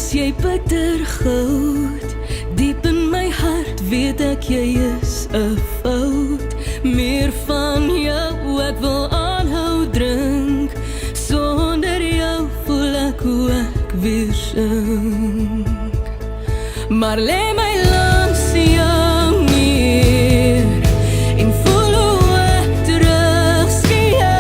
is jy bitter goud. Diep in my hart weet ek jy is 'n fout. Meer van jou, ek wil aanhou drink. Sonder jou voel ek hoe ek weer sink. Maar lê my langs jou neer en voel hoe ek terugskeer.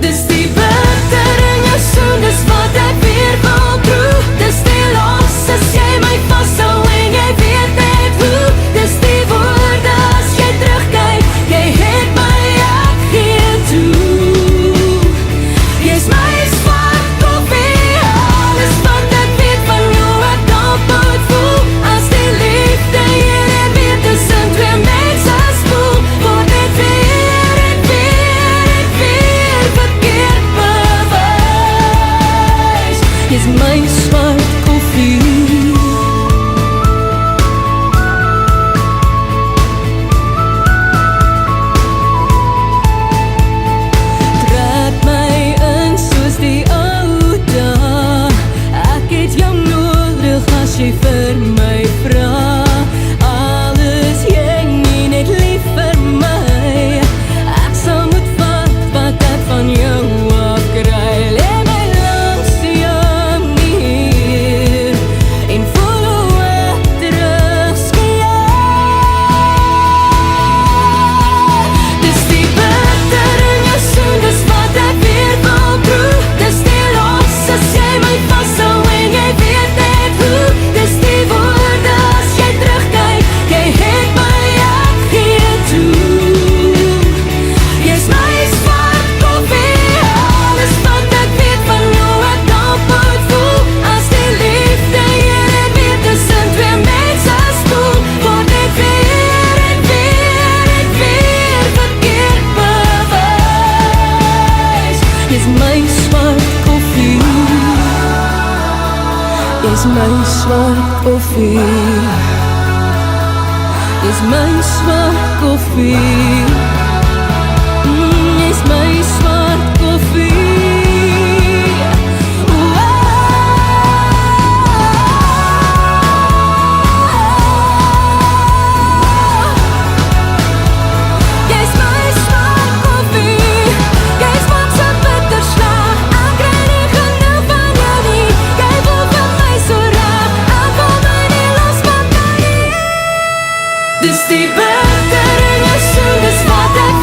Dis die bitter in jou soen, dis wat ek weer wil proe. Dis die los as jy my vashou en jy weet net hoe. Dis die woorde as jy terugkyk, jy het my ek gee toe. Jy's my swart koffie, alles wat ek weet van jou ek dalk moet voel. As die liefde hier en weer tussen twee mense spoel, word dit weer en weer en weer verkeerd bewys. Jy's my swart koffie. Trek my in soos die ou dae. Ek het jou nodig as jy vir my vra. Al is jy nie net lief vir my, ek sal moet vat wat ek van jou afkry. Lê my langs jou neer en voel hoe ek terugskeer. Dis die bitter in jou soen, dis wat ek weer wil proe. Dis die los as jy my vashou en jy weet net hoe. Dis die woorde as jy terugkyk, jy het my ek gee toe. Jy's my swart koffie, alles wat ek weet van jou ek dalk moet voel. As die liefde hier en weer tussen twee mense spoel, word dit weer en weer en weer verkeerd bewys. Jy's my swart koffie. Jy's my swart koffie. Jy's my swart koffie. Jy's my swart koffie. Jy's my swart koffie. Jy's wat so bitter smaak. Ek kry nie genoeg van jou nie. Jy voel vir my so reg. Ek wil my nie los van jou nie. Dis die bitter in jou soen, dis wat ek